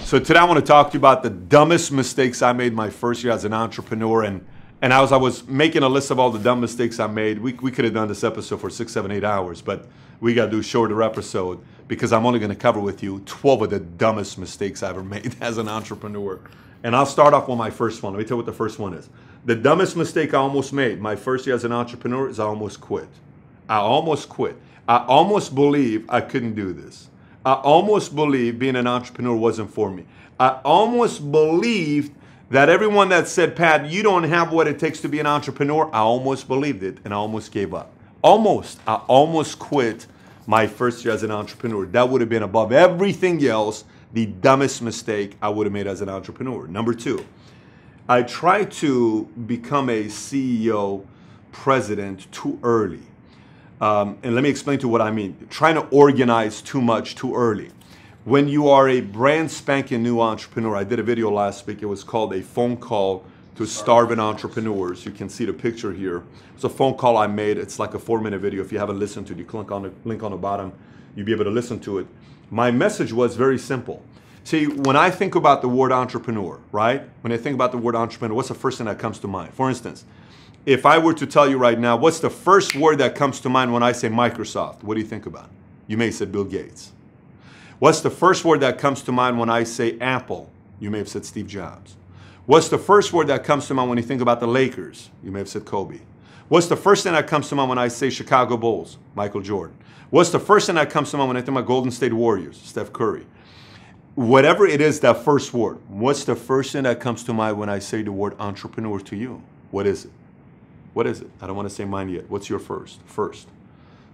So today I want to talk to you about the dumbest mistakes I made my first year as an entrepreneur. And as I was making a list of all the dumb mistakes I made, we could have done this episode for 6, 7, 8 hours, but we got to do a shorter episode because I'm only going to cover with you 12 of the dumbest mistakes I ever made as an entrepreneur. And I'll start off with my first one. Let me tell you what the first one is. The dumbest mistake I almost made my first year as an entrepreneur is I almost quit. I almost quit. I almost believe I couldn't do this. I almost believed being an entrepreneur wasn't for me. I almost believed that everyone that said, Pat, you don't have what it takes to be an entrepreneur, I almost believed it and I almost gave up. Almost. I almost quit my first year as an entrepreneur. That would have been above everything else the dumbest mistake I would have made as an entrepreneur. Number two, I tried to become a CEO, president too early. And let me explain to you what I mean. Trying to organize too much too early. When you are a brand spanking new entrepreneur, I did a video last week. It was called A Phone Call to Starving Entrepreneurs. You can see the picture here. It's a phone call I made. It's like a 4-minute video. If you haven't listened to it, you click on the link on the bottom. You'll be able to listen to it. My message was very simple. See, when I think about the word entrepreneur, right? When I think about the word entrepreneur, what's the first thing that comes to mind? For instance, if I were to tell you right now, what's the first word that comes to mind when I say Microsoft? What do you think about? You may have said Bill Gates. What's the first word that comes to mind when I say Apple? You may have said Steve Jobs. What's the first word that comes to mind when you think about the Lakers? You may have said Kobe. What's the first thing that comes to mind when I say Chicago Bulls? Michael Jordan. What's the first thing that comes to mind when I think about Golden State Warriors? Steph Curry. Whatever it is, that first word, what's the first thing that comes to mind when I say the word entrepreneur to you? What is it? What is it? I don't want to say mine yet. What's your first? First.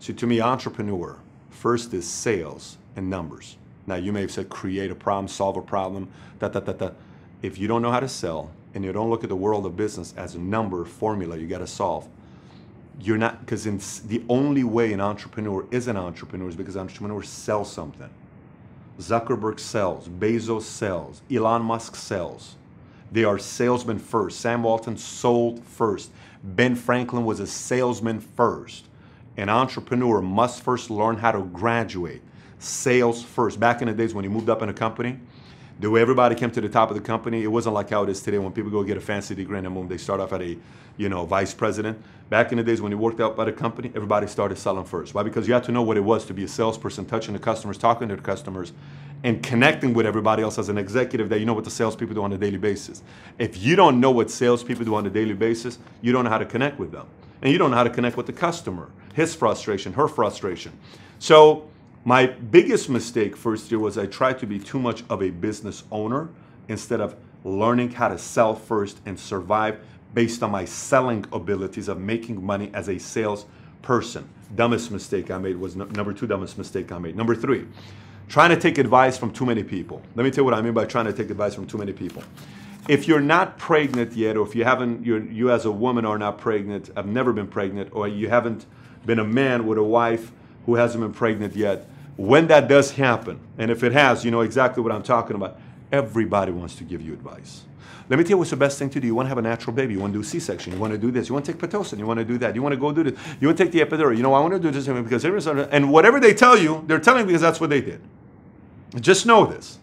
See, to me, entrepreneur, first is sales and numbers. Now, you may have said create a problem, solve a problem, If you don't know how to sell and you don't look at the world of business as a number formula you got to solve, you're not, because the only way an entrepreneur is an entrepreneur is because entrepreneurs sell something. Zuckerberg sells, Bezos sells, Elon Musk sells. They are salesmen first. Sam Walton sold first. Ben Franklin was a salesman first. An entrepreneur must first learn how to graduate. Sales first. Back in the days when you moved up in a company, the way everybody came to the top of the company, it wasn't like how it is today when people go get a fancy degree and then they start off at a, vice president. Back in the days when you worked out at a company, everybody started selling first. Why? Because you had to know what it was to be a salesperson, touching the customers, talking to the customers, and connecting with everybody else as an executive, that you know what the salespeople do on a daily basis. If you don't know what salespeople do on a daily basis, you don't know how to connect with them. And you don't know how to connect with the customer, his frustration, her frustration. So my biggest mistake first year was I tried to be too much of a business owner instead of learning how to sell first and survive based on my selling abilities of making money as a salesperson. Dumbest mistake I made was number two dumbest mistake I made. Number three, trying to take advice from too many people. Let me tell you what I mean by trying to take advice from too many people. If you're not pregnant yet, or if you as a woman are not pregnant, have never been pregnant, or you haven't been a man with a wife who hasn't been pregnant yet, when that does happen, and if it has, you know exactly what I'm talking about, everybody wants to give you advice. Let me tell you what's the best thing to do. You want to have a natural baby. You want to do a C-section. You want to do this. You want to take Pitocin. You want to do that. You want to go do this. You want to take the epidural. I want to do this because everyone's, and whatever they tell you, they're telling you because that's what they did. Just know this.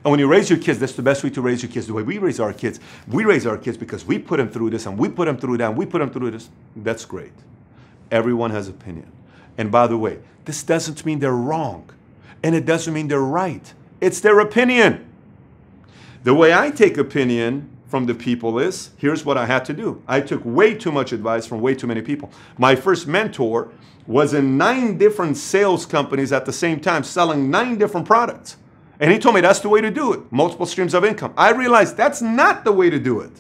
And when you raise your kids, that's the best way to raise your kids. The way we raise our kids because we put them through this and we put them through that and we put them through this. That's great. Everyone has opinion. And by the way, this doesn't mean they're wrong. And it doesn't mean they're right. It's their opinion. The way I take opinion from the people is, here's what I had to do. I took way too much advice from way too many people. My first mentor was in 9 different sales companies at the same time, selling 9 different products. And he told me that's the way to do it. Multiple streams of income. I realized that's not the way to do it.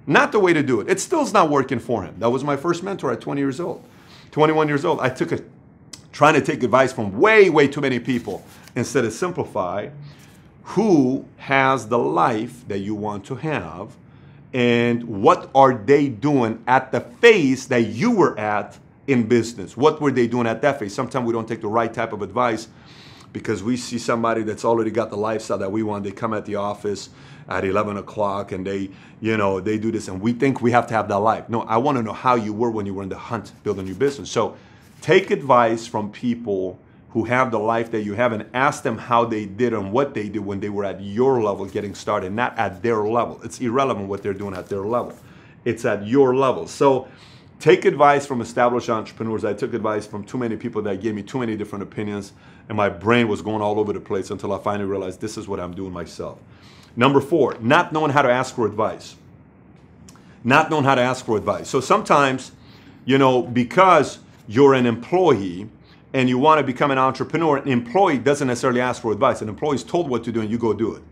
Not the way to do it. It still is not working for him. That was my first mentor at 20 years old. 21 years old. I took trying to take advice from way, way too many people instead of simplify who has the life that you want to have and what are they doing at the phase that you were at in business. What were they doing at that phase? Sometimes we don't take the right type of advice because we see somebody that's already got the lifestyle that we want. They come at the office at 11 o'clock and they do this and we think we have to have that life. No, I want to know how you were when you were in the hunt building your business. So take advice from people who have the life that you have and ask them how they did and what they did when they were at your level getting started, not at their level. It's irrelevant what they're doing at their level. It's at your level. So take advice from established entrepreneurs. I took advice from too many people that gave me too many different opinions, and my brain was going all over the place until I finally realized this is what I'm doing myself. Number 4, not knowing how to ask for advice. Not knowing how to ask for advice. So sometimes, because you're an employee and you want to become an entrepreneur, an employee doesn't necessarily ask for advice. An employee is told what to do and you go do it.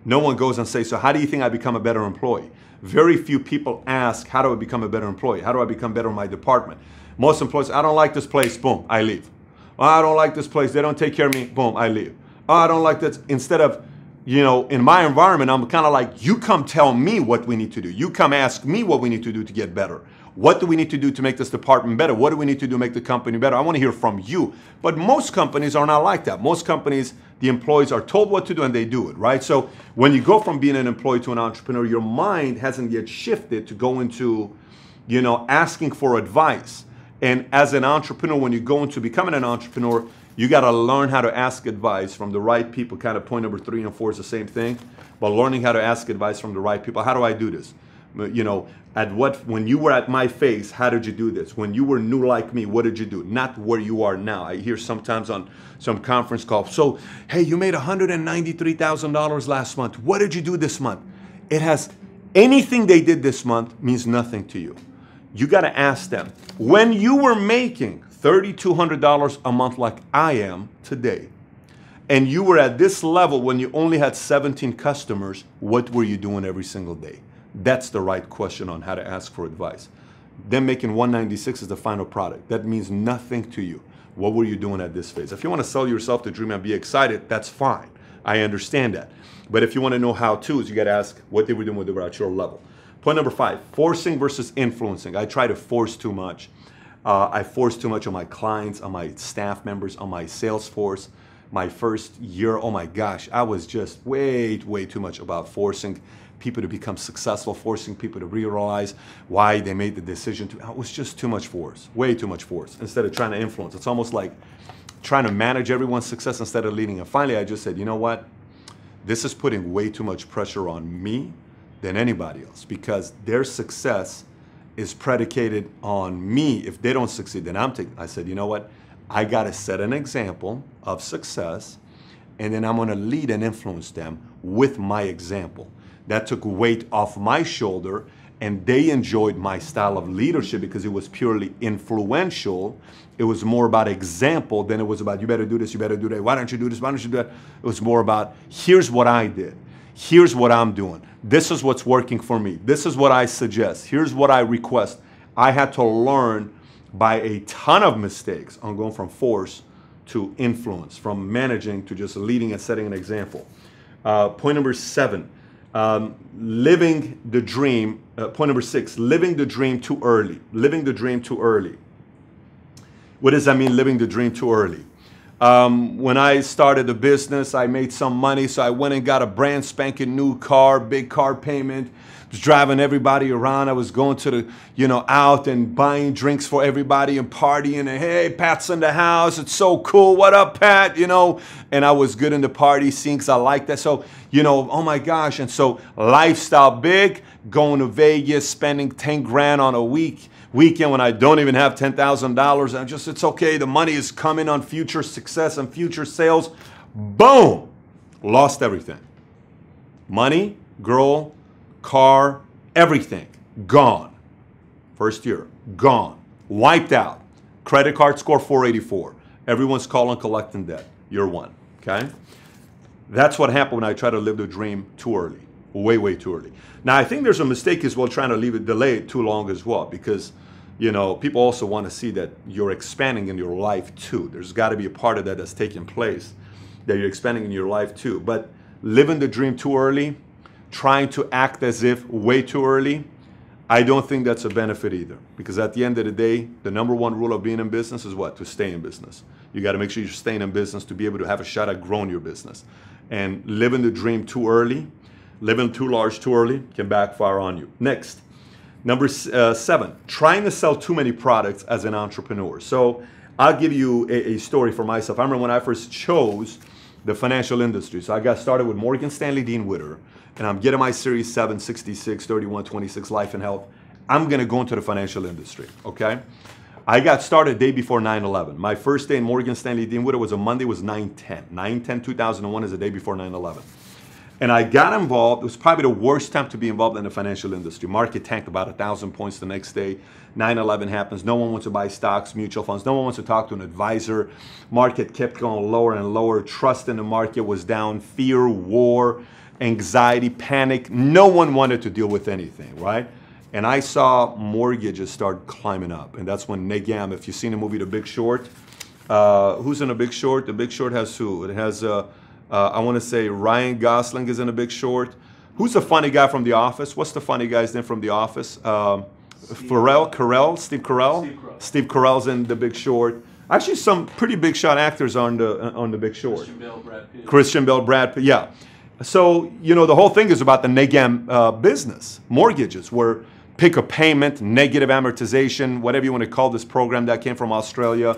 No one goes and says, so how do you think I become a better employee? Very few people ask, how do I become a better employee? How do I become better in my department? Most employees, I don't like this place, boom, I leave. Oh, I don't like this place, they don't take care of me, boom, I leave. Oh, I don't like this. Instead of, in my environment, I'm kind of like, you come tell me what we need to do. You come ask me what we need to do to get better. What do we need to do to make this department better? What do we need to do to make the company better? I want to hear from you. But most companies are not like that. Most companies, the employees are told what to do and they do it, right? So when you go from being an employee to an entrepreneur, your mind hasn't yet shifted to go into, asking for advice. And as an entrepreneur, when you go into becoming an entrepreneur, you got to learn how to ask advice from the right people. Kind of point number 3 and 4 is the same thing, but learning how to ask advice from the right people. How do I do this? When you were at my face, how did you do this? When you were new like me, what did you do? Not where you are now. I hear sometimes on some conference calls, so, hey, you made $193,000 last month. What did you do this month? Anything they did this month means nothing to you. You got to ask them, when you were making $3,200 a month like I am today, and you were at this level when you only had 17 customers, what were you doing every single day? That's the right question on how to ask for advice. Them making 196 is the final product. That means nothing to you. What were you doing at this phase? If you want to sell yourself the dream and be excited, that's fine. I understand that. But if you want to know how-tos, you got to ask what they were doing when they were at your level. Point number 5, forcing versus influencing. I try to force too much. I force too much on my clients, on my staff members, on my sales force. My first year, oh my gosh, I was just way too much about forcing people to become successful, forcing people to realize why they made the decision to. It was just too much force, way too much force, instead of trying to influence. It's almost like trying to manage everyone's success instead of leading. And finally, I just said, you know what? This is putting way too much pressure on me than anybody else, because their success is predicated on me. If they don't succeed, then I said, you know what? I got to set an example of success, and then I'm going to lead and influence them with my example. That took weight off my shoulder, and they enjoyed my style of leadership because it was purely influential. It was more about example than it was about, you better do this, you better do that. Why don't you do this? Why don't you do that? It was more about, here's what I did. Here's what I'm doing. This is what's working for me. This is what I suggest. Here's what I request. I had to learn by a ton of mistakes on going from force to influence, from managing to just leading and setting an example. Point number 7, living the dream. Point number 6, living the dream too early. Living the dream too early. What does that mean, living the dream too early? When I started the business, I made some money, so I went and got a brand spanking new car, big car payment, was driving everybody around. I was going to the, out and buying drinks for everybody and partying, and hey, Pat's in the house, it's so cool, what up, Pat, and I was good in the party scene because I like that. So, oh my gosh, and so lifestyle big, going to Vegas, spending 10 grand on a weekend when I don't even have $10,000. It's okay. The money is coming on future success and future sales. Boom! Lost everything. Money, girl, car, everything. Gone. First year. Gone. Wiped out. Credit card score 484. Everyone's calling collecting debt. You're one. Okay? That's what happened when I try to live the dream too early. Way too early. Now, I think there's a mistake as well trying to delay it too long as well, because, people also want to see that you're expanding in your life too. There's got to be a part of that that's taking place, that you're expanding in your life too. But living the dream too early, trying to act as if way too early, I don't think that's a benefit either. Because at the end of the day, the number one rule of being in business is what? To stay in business. You got to make sure you're staying in business to be able to have a shot at growing your business. And living the dream too early, living too large too early can backfire on you. Next, number 7, trying to sell too many products as an entrepreneur. So I'll give you a story for myself. I remember when I first chose the financial industry. So I got started with Morgan Stanley Dean Witter, and I'm getting my Series 7, 66, 31, 26 life and health. I'm going to go into the financial industry, okay? I got started day before 9/11. My first day in Morgan Stanley Dean Witter was a Monday, was 9/10. 9/10/2001 is the day before 9/11. And I got involved. It was probably the worst time to be involved in the financial industry. Market tanked about 1,000 points the next day. 9/11 happens. No one wants to buy stocks, mutual funds. No one wants to talk to an advisor. Market kept going lower and lower. Trust in the market was down. Fear, war, anxiety, panic. No one wanted to deal with anything, right? And I saw mortgages start climbing up. And that's when Negam, if you've seen the movie The Big Short, who's in The Big Short? The Big Short has who? It has, I want to say Ryan Gosling is in The Big Short. Who's the funny guy from The Office? What's the funny guy's name from The Office? Steve Carell? Steve Carell's in The Big Short. Actually, some pretty big shot actors on the Big Short. Christian Bale, Brad Pitt, yeah. So, you know, the whole thing is about the Negam business, mortgages, where pick a payment, negative amortization, whatever you want to call this program that came from Australia.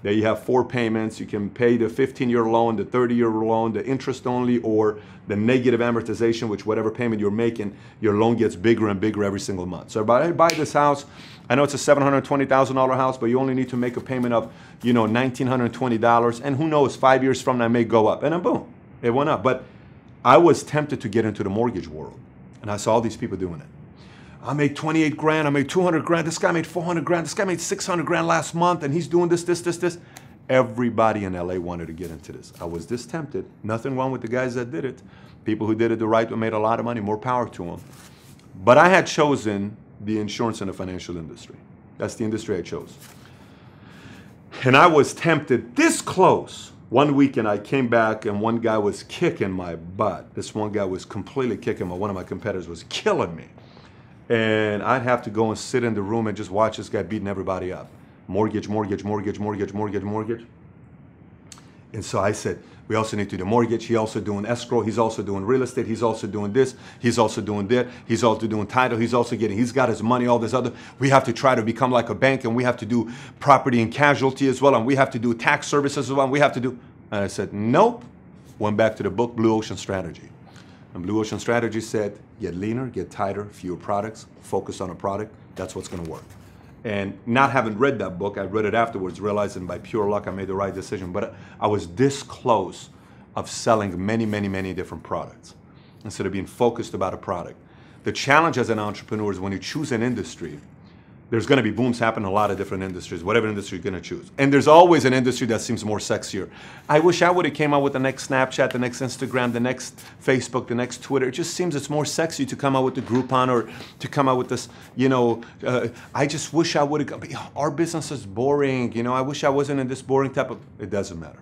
There you have 4 payments. You can pay the 15-year loan, the 30-year loan, the interest only, or the negative amortization, which whatever payment you're making, your loan gets bigger and bigger every single month. So everybody, buy this house. I know it's a $720,000 house, but you only need to make a payment of, you know, $1,920. And who knows, 5 years from now, it may go up. And then boom, it went up. But I was tempted to get into the mortgage world. And I saw all these people doing it. I made 28 grand, I made 200 grand, this guy made 400 grand, this guy made 600 grand last month, and he's doing this. Everybody in LA wanted to get into this. I was this tempted. Nothing wrong with the guys that did it. People who did it the right way made a lot of money, more power to them. But I had chosen the insurance and the financial industry. That's the industry I chose. And I was tempted this close. One weekend I came back and one guy was kicking my butt. This one guy was completely kicking my, one of my competitors was killing me. And I'd have to go and sit in the room and just watch this guy beating everybody up. Mortgage. And so I said, we also need to do mortgage. He's also doing escrow. He's also doing real estate. He's also doing this. He's also doing that. He's also doing title. He's got his money, all this other. We have to try to become like a bank, and we have to do property and casualty as well, and we have to do tax services as well, and we have to do. And I said, nope. Went back to the book, Blue Ocean Strategy. And Blue Ocean Strategy said, get leaner, get tighter, fewer products, focus on a product. That's what's going to work. And not having read that book, I read it afterwards, realizing by pure luck I made the right decision. But I was this close of selling many different products instead of being focused about a product. The challenge as an entrepreneur is when you choose an industry, there's going to be booms happen in a lot of different industries, whatever industry you're going to choose. And there's always an industry that seems more sexier. I wish I would have came out with the next Snapchat, the next Instagram, the next Facebook, the next Twitter. It just seems it's more sexy to come out with the Groupon or to come out with this, you know, I just wish I would have, our business is boring. You know, I wish I wasn't in this boring type of, it doesn't matter.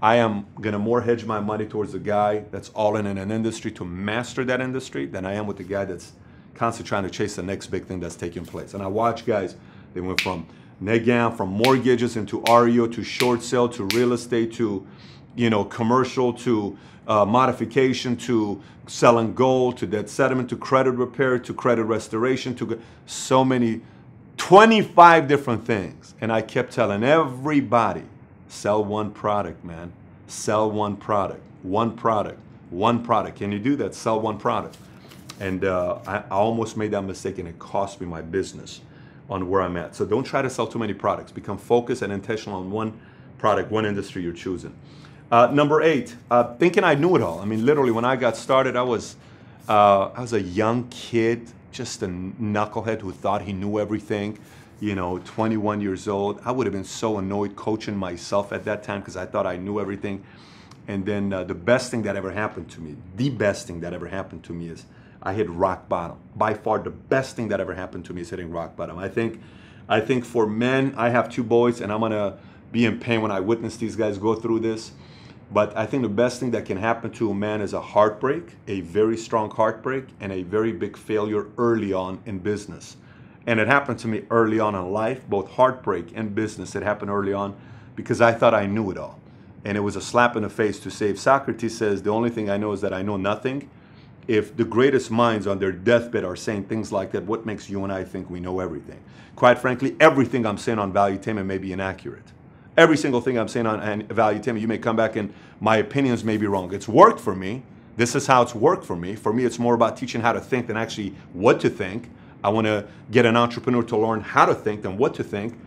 I am going to more hedge my money towards the guy that's all in an industry to master that industry than I am with the guy that's constantly trying to chase the next big thing that's taking place. And I watch guys, they went from Negam, from mortgages into REO to short sale to real estate to, you know, commercial to modification to selling gold to debt settlement to credit repair to credit restoration to so many, 25 different things. And I kept telling everybody, sell one product, man. Sell one product, one product, one product. Can you do that? Sell one product. And I almost made that mistake, and it cost me my business on where I'm at. So don't try to sell too many products. Become focused and intentional on one product, one industry you're choosing. Number 8, thinking I knew it all. I mean, literally, when I got started, I was a young kid, just a knucklehead who thought he knew everything. You know, 21 years old. I would have been so annoyed coaching myself at that time because I thought I knew everything. And then the best thing that ever happened to me, the best thing that ever happened to me is I hit rock bottom. By far, the best thing that ever happened to me is hitting rock bottom. I think for men, I have 2 boys, and I'm gonna be in pain when I witness these guys go through this. But I think the best thing that can happen to a man is a heartbreak, a very strong heartbreak, and a very big failure early on in business. And it happened to me early on in life, both heartbreak and business. It happened early on because I thought I knew it all. And it was a slap in the face to say, if Socrates says, the only thing I know is that I know nothing, if the greatest minds on their deathbed are saying things like that, what makes you and I think we know everything? Quite frankly, everything I'm saying on Valuetainment may be inaccurate. every single thing I'm saying on Valuetainment, you may come back and my opinions may be wrong. It's worked for me. This is how it's worked for me. For me, it's more about teaching how to think than actually what to think. I want to get an entrepreneur to learn how to think than what to think.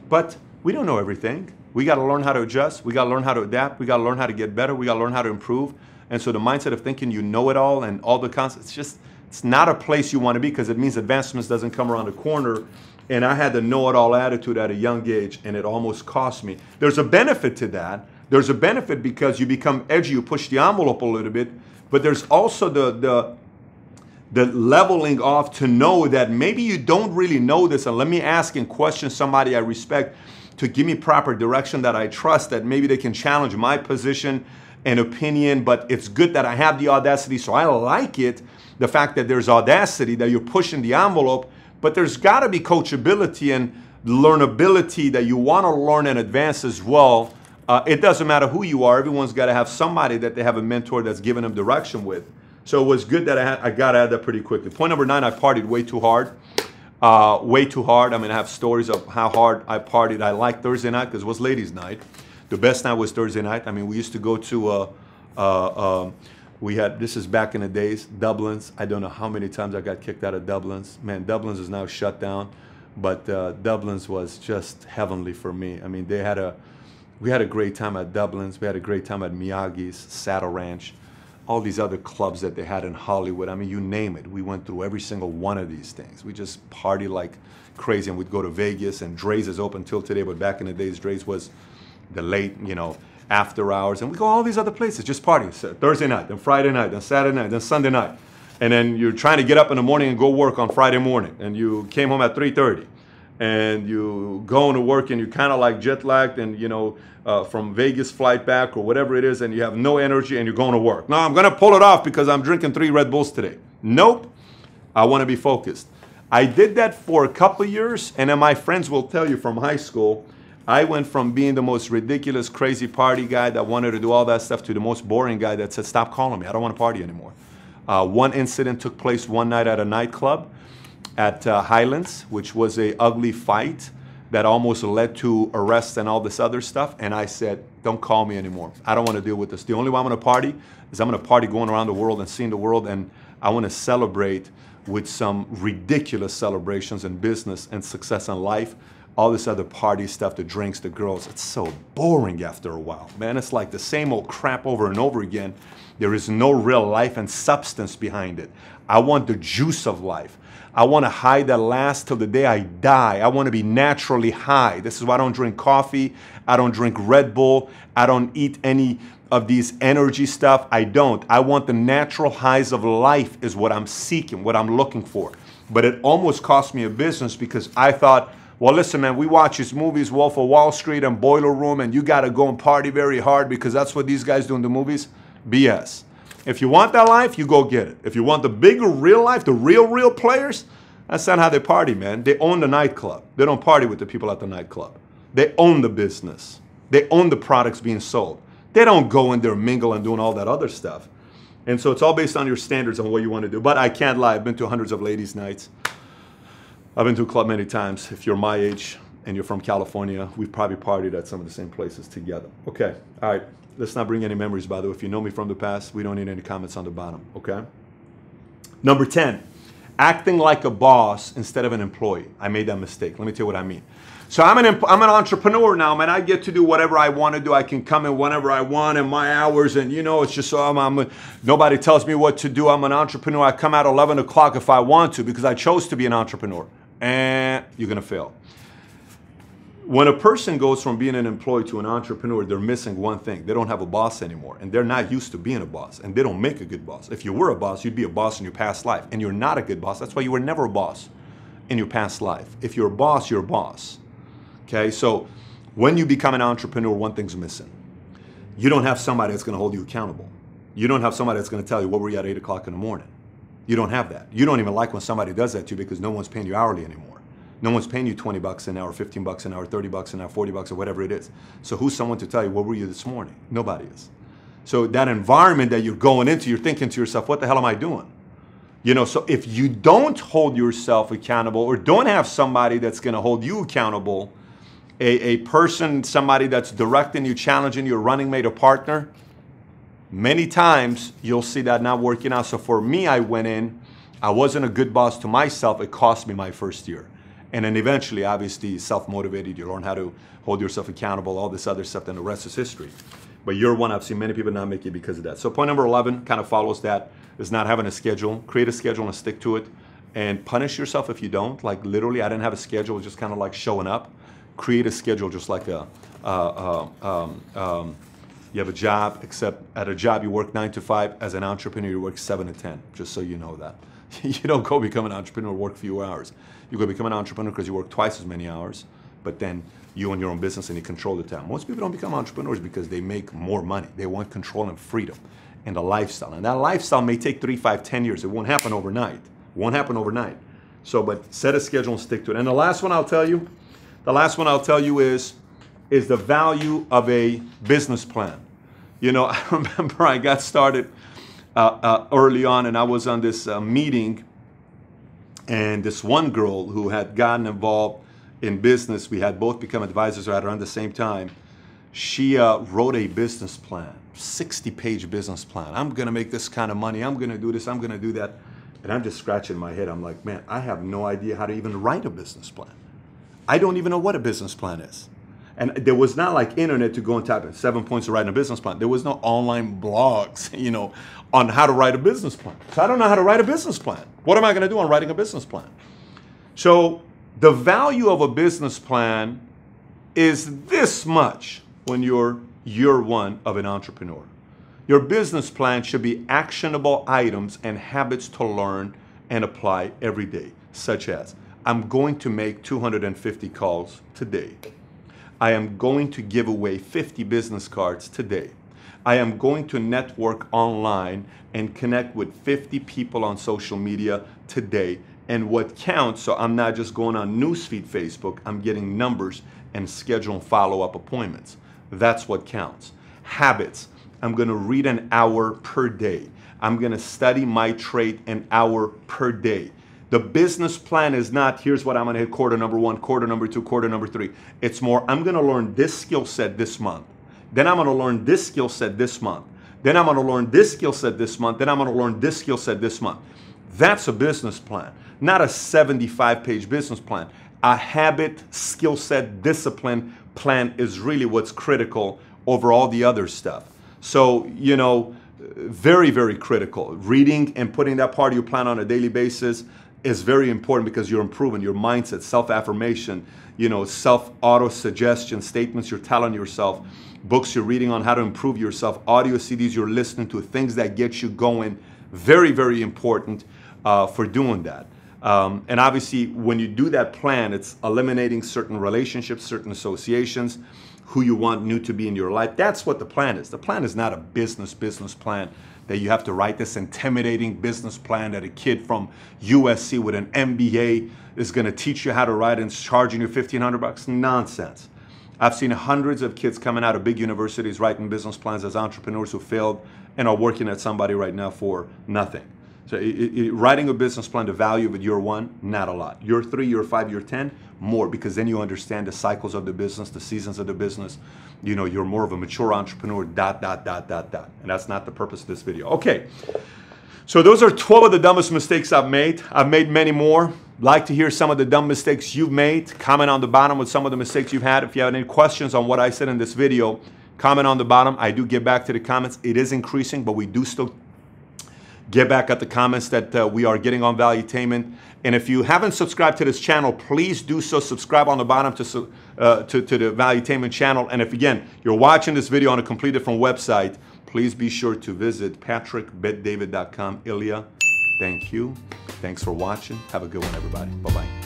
But we don't know everything. We got to learn how to adjust. We got to learn how to adapt. We got to learn how to get better. We got to learn how to improve. And so the mindset of thinking you know it all and all the concepts, it's not a place you want to be, because it means advancements doesn't come around the corner. And I had the know-it-all attitude at a young age, and it almost cost me. There's a benefit to that. There's a benefit because you become edgy, you push the envelope a little bit, but there's also the leveling off to know that maybe you don't really know this, and let me ask and question somebody I respect to give me proper direction that I trust, that maybe they can challenge my position and opinion, but it's good that I have the audacity, so I like it, the fact that there's audacity, that you're pushing the envelope, but there's got to be coachability and learnability that you want to learn and advance as well. It doesn't matter who you are. Everyone's got to have somebody that they have a mentor that's giving them direction with. So it was good that I got out of that pretty quickly. Point number 9, I partied way too hard. Way too hard. I mean, I have stories of how hard I partied. I like Thursday night because it was ladies' night. The best night was Thursday night. I mean, we used to go to, this is back in the days, Dublin's. I don't know how many times I got kicked out of Dublin's. Man, Dublin's is now shut down, but Dublin's was just heavenly for me. I mean, we had a great time at Dublin's. We had a great time at Miyagi's, Saddle Ranch, all these other clubs that they had in Hollywood. I mean, you name it. We went through every single one of these things. We just party like crazy, and we'd go to Vegas, and Dre's is open till today, but back in the days, Dre's was the late, after hours, and we go all these other places, just party. So Thursday night, then Friday night, then Saturday night, then Sunday night. And then you're trying to get up in the morning and go work on Friday morning, and you came home at 3:30, and you go to work, and you're kind of like jet lagged, and from Vegas flight back or whatever it is, and you have no energy, and you're going to work. No, I'm gonna pull it off because I'm drinking 3 Red Bulls today. Nope, I wanna be focused. I did that for a couple of years, and then my friends will tell you from high school, I went from being the most ridiculous, crazy party guy that wanted to do all that stuff to the most boring guy that said, stop calling me, I don't want to party anymore. One incident took place one night at a nightclub at Highlands, which was a ugly fight that almost led to arrests and all this other stuff. And I said, don't call me anymore. I don't want to deal with this. The only way I'm going to party is I'm going to party going around the world and seeing the world. And I want to celebrate with some ridiculous celebrations in business and success in life. All this other party stuff, the drinks, the girls, it's so boring after a while, man. It's like the same old crap over and over again. There is no real life and substance behind it. I want the juice of life. I want a high that lasts till the day I die. I want to be naturally high. This is why I don't drink coffee. I don't drink Red Bull. I don't eat any of these energy stuff. I don't. I want the natural highs of life is what I'm seeking, what I'm looking for. But it almost cost me a business because I thought, well, listen, man, we watch these movies, Wolf of Wall Street and Boiler Room, and you got to go and party very hard because that's what these guys do in the movies. BS. If you want that life, you go get it. If you want the bigger real life, the real players, that's not how they party, man. They own the nightclub. They don't party with the people at the nightclub. They own the business. They own the products being sold. They don't go in there, mingle, and doing all that other stuff. And so it's all based on your standards on what you want to do. But I can't lie. I've been to hundreds of ladies' nights. I've been to a club many times. If you're my age and you're from California, we've probably partied at some of the same places together. Okay, all right. Let's not bring any memories, by the way. If you know me from the past, we don't need any comments on the bottom, okay? Number 10, acting like a boss instead of an employee. I made that mistake. Let me tell you what I mean. So I'm an entrepreneur now, man. I get to do whatever I want to do. I can come in whenever I want in my hours, and it's just nobody tells me what to do. I'm an entrepreneur. I come out 11 o'clock if I want to because I chose to be an entrepreneur. And you're going to fail. When a person goes from being an employee to an entrepreneur, they're missing one thing. They don't have a boss anymore, and they're not used to being a boss, and they don't make a good boss. If you were a boss, you'd be a boss in your past life, and you're not a good boss. That's why you were never a boss in your past life. If you're a boss, you're a boss. Okay, so when you become an entrepreneur, one thing's missing. You don't have somebody that's going to hold you accountable. You don't have somebody that's going to tell you, what were you at 8 o'clock in the morning? You don't have that. You don't even like when somebody does that to you because no one's paying you hourly anymore. No one's paying you 20 bucks an hour, 15 bucks an hour, 30 bucks an hour, 40 bucks or whatever it is. So who's someone to tell you, what were you this morning? Nobody is. So that environment that you're going into, you're thinking to yourself, what the hell am I doing? So if you don't hold yourself accountable or don't have somebody that's going to hold you accountable, a person, somebody that's directing you, challenging you, running mate or partner, many times you'll see that not working out. So for me, I went in, I wasn't a good boss to myself. It cost me my first year. And then eventually, obviously, self-motivated, you learn how to hold yourself accountable, all this other stuff, then the rest is history. But year one, I've seen many people not make it because of that. So point number 11 kind of follows that, is not having a schedule. Create a schedule and stick to it. And punish yourself if you don't. Like literally, I didn't have a schedule, it was just kind of like showing up. Create a schedule just like you have a job, except at a job you work 9 to 5. As an entrepreneur, you work 7 to 10, just so you know that. You don't go become an entrepreneur, work few hours. You go become an entrepreneur because you work twice as many hours, but then you own your own business and you control the time. Most people don't become entrepreneurs because they make more money. They want control and freedom and a lifestyle. And that lifestyle may take 3, 5, 10 years. It won't happen overnight. It won't happen overnight. So, but set a schedule and stick to it. And the last one I'll tell you is the value of a business plan. You know, I remember I got started early on, and I was on this meeting, and this one girl who had gotten involved in business, we had both become advisors right around the same time. She wrote a business plan, 60-page business plan. I'm gonna make this kind of money. I'm gonna do this. I'm gonna do that. And I'm just scratching my head. I'm like, man, I have no idea how to even write a business plan. I don't even know what a business plan is. And there was not like internet to go and type in 7 points to writing a business plan. There was no online blogs, you know, on how to write a business plan. So I don't know how to write a business plan. What am I going to do on writing a business plan? So the value of a business plan is this much when you're year one of an entrepreneur. Your business plan should be actionable items and habits to learn and apply every day, such as, I'm going to make 250 calls today. I am going to give away 50 business cards today. I am going to network online and connect with 50 people on social media today. And what counts, so I'm not just going on newsfeed Facebook, I'm getting numbers and scheduling follow-up appointments. That's what counts. Habits. I'm going to read an hour per day. I'm going to study my trade an hour per day. The business plan is not, here's what I'm going to hit quarter number 1, quarter number 2, quarter number 3. It's more, I'm going to learn this skill set this month. Then I'm going to learn this skill set this month. Then I'm going to learn this skill set this month. Then I'm going to learn this skill set this month. That's a business plan, not a 75-page business plan. A habit, skill set, discipline plan is really what's critical over all the other stuff. So, you know, very, very critical. Reading and putting that part of your plan on a daily basis is very important because you're improving your mindset, self-affirmation, you know, self-auto-suggestion, statements you're telling yourself, books you're reading on how to improve yourself, audio CDs you're listening to, things that get you going. Very, very important for doing that. And obviously, when you do that plan, it's eliminating certain relationships, certain associations, who you want new to be in your life. That's what the plan is. The plan is not a business plan that you have to write this intimidating business plan that a kid from USC with an MBA is going to teach you how to write and charging you $1,500. Nonsense. I've seen hundreds of kids coming out of big universities writing business plans as entrepreneurs who failed and are working at somebody right now for nothing. So writing a business plan, the value of it, year one, not a lot. Year 3, year 5, year 10, more, because then you understand the cycles of the business, the seasons of the business. You know, you're more of a mature entrepreneur, ... And that's not the purpose of this video. Okay, so those are 12 of the dumbest mistakes I've made. I've made many more. Like to hear some of the dumb mistakes you've made. Comment on the bottom with some of the mistakes you've had. If you have any questions on what I said in this video, comment on the bottom. I do get back to the comments. It is increasing, but we do still get back at the comments that we are getting on Valuetainment. And if you haven't subscribed to this channel, please do so. Subscribe on the bottom to the Valuetainment channel. And if, again, you're watching this video on a completely different website, please be sure to visit patrickbetdavid.com. Ilya, thank you. Thanks for watching. Have a good one, everybody. Bye-bye.